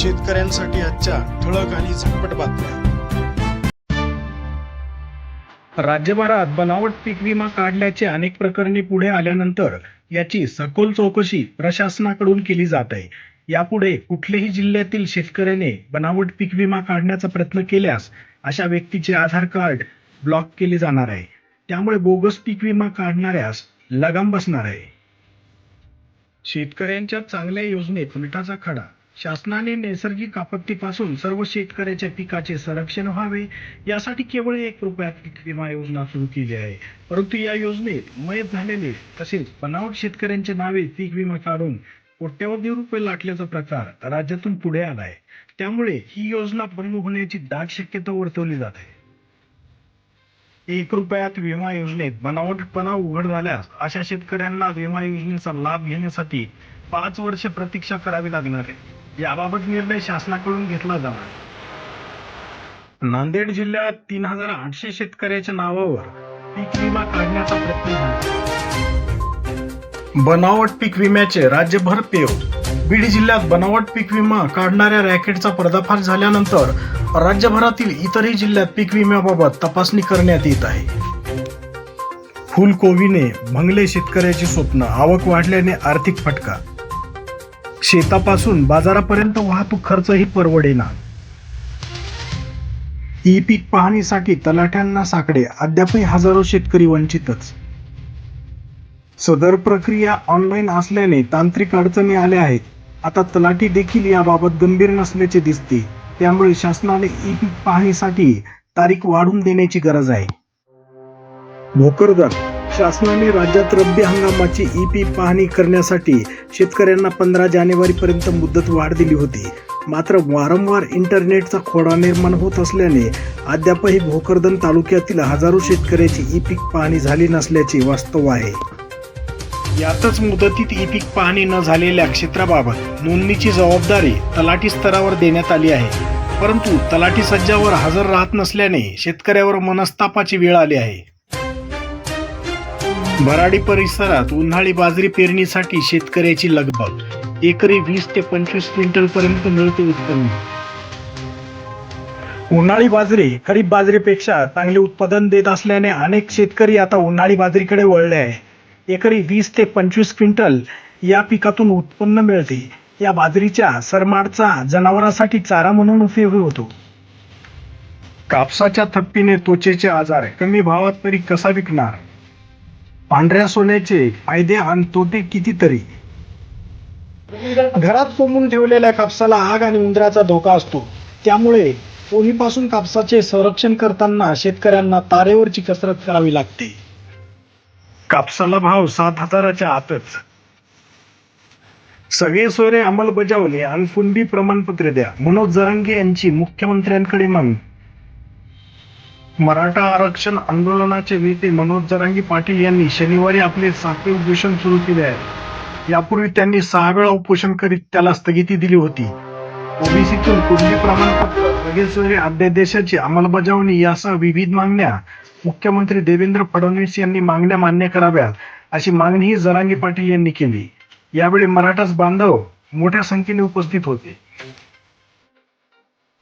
शेतकऱ्यांसाठी आजच्या ठळक आणि झटपट बातम्या. राज्यभरात बनावट पीक विमा काढल्याचे अनेक प्रकरणे पुढे आल्यानंतर याची सखोल चौकशी प्रशासनाकडून केली जात आहे. यापुढे कुठल्याही जिल्ह्यातील शेतकऱ्याने बनावट पीक विमा काढण्याचा प्रयत्न केल्यास अशा व्यक्तीचे आधार कार्ड ब्लॉक केले जाणार आहे. त्यामुळे बोगस पीक विमा काढणाऱ्यास लगाम बसणार आहे. शेतकऱ्यांच्या चांगल्या योजनेत मिठाचा खडा. शासनाने नैसर्गिक आपत्तीपासून सर्व शेतकऱ्याच्या पिकाचे संरक्षण व्हावे यासाठी केवळ ₹1 पीक विमा योजना सुरू केली आहे. परंतु या योजनेत मयत झालेले तसेच बनावट शेतकऱ्यांच्या नावे पीक विमा काढून कोट्यवधी रुपये लाटल्याचा प्रकार राज्यातून पुढे आला आहे. त्यामुळे ही योजना बंद होण्याची दाट शक्यता वर्तवली जात आहे. ₹1 विमा योजनेत बनावटपणा उघड झाल्यास अशा शेतकऱ्यांना विमा योजनेचा लाभ घेण्यासाठी 5 वर्षे प्रतीक्षा करावी लागणार आहे. याबाबत निर्णय शासनाकडून घेतला जाणार. नांदेड जिल्ह्यात 3800 शेतकऱ्याच्या नावावर पीक विमा काढण्याचा प्रयत्न झाला. बनावट पीक विम्याचे राज्यभर पेव. बीड जिल्ह्यात बनावट पीक विमा काढणाऱ्या रॅकेटचा पर्दाफाश झाल्यानंतर राज्यभरातील इतरही जिल्ह्यात पीक विम्याबाबत तपासणी करण्यात येत आहे. फुलकोबीने भंगले शेतकऱ्याची स्वप्न. आवक वाढल्याने आर्थिक फटका. शेतापासून बाजारापर्यंत वाहतूक खर्चही परवडेना. ई पीक पाहणीसाठी तलाठ्यांना साकडे. अद्यापही हजारो शेतकरी वंचितच. सदर प्रक्रिया ऑनलाईन असल्याने तांत्रिक अडचणी आल्या आहेत. आता तलाठी देखील याबाबत गंभीर नसल्याचे दिसते. त्यामुळे शासनाने ई पीक पाहणीसाठी तारीख वाढवून देण्याची गरज आहे. भोकरदन. शासनाने राज्यात रब्बी हंगामाची ई पीक पाहणी करण्यासाठी शेतकऱ्यांना 15 जानेवारीपर्यंत मुदत वाढ दिली होती. मात्र वारंवार इंटरनेटचा खोडा निर्माण होत असल्याने अद्यापही भोकरदन तालुक्यातील हजारो शेतकऱ्याची ई पीक पाहणी झाली नसल्याचे वास्तव आहे. यातच मुदतीत ई पीक पाहणी न झालेल्या क्षेत्राबाबत नोंदणीची जबाबदारी तलाठी स्तरावर देण्यात आली आहे. परंतु तलाठी सज्जावर हजर राहत नसल्याने शेतकऱ्यावर मनस्तापाची वेळ आली आहे. भराडी परिसरात उन्हाळी बाजरी पेरणीसाठी शेतकऱ्याची लगबग. एकरी 20 ते 25 क्विंटल पर्यंत मिळते उत्पन्न. उन्हाळी बाजरी खरीप बाजरीपेक्षा चांगले उत्पादन देत असल्याने अनेक शेतकरी आता उन्हाळी बाजरीकडे वळले आहे. एकरी 20 ते 25 क्विंटल या पिकातून उत्पन्न मिळते. या बाजरीच्या सरमाडचा जनावरांसाठी चारा म्हणून उपयोग होतो. कापसाच्या थप्पीने त्वचेचे आजार. कमी भावात तरी कसा विकणार? पांढऱ्या सोन्याचे फायदे आणि तोटे कितीतरी. घरात कोंबून ठेवलेल्या कापसाला आग आणि उंदराचा धोका असतो. त्यामुळे कोणीपासून कापसाचे संरक्षण करताना शेतकऱ्यांना तारेवरची कसरत करावी लागते. कापसाला भाव 7,000च्या आतच. सगळे सोयरे अंमलबजावणी आणि कुणबी प्रमाणपत्र द्या. मनोज जरांगे यांची मुख्यमंत्र्यांकडे मागणी. मराठा आरक्षण आंदोलनाचे नेते मनोज जरांगे पाटील यांनी शनिवारी आपले 7वे उपोषण सुरू केले आहे. यापूर्वी त्यांनी 6 वेळा उपोषण करीत त्याला स्थगिती दिली होती. ओबीसीतून कुणबी प्रमाणपत्र, सगळे सोयरे अध्यादेशाची अंमलबजावणी यासह विविध मागण्या मुख्यमंत्री देवेंद्र फडणवीस यांनी मागण्या मान्य कराव्यात अशी मागणीही जरांगे पाटील यांनी केली. यावेळी मराठा बांधव मोठ्या संख्येने उपस्थित होते.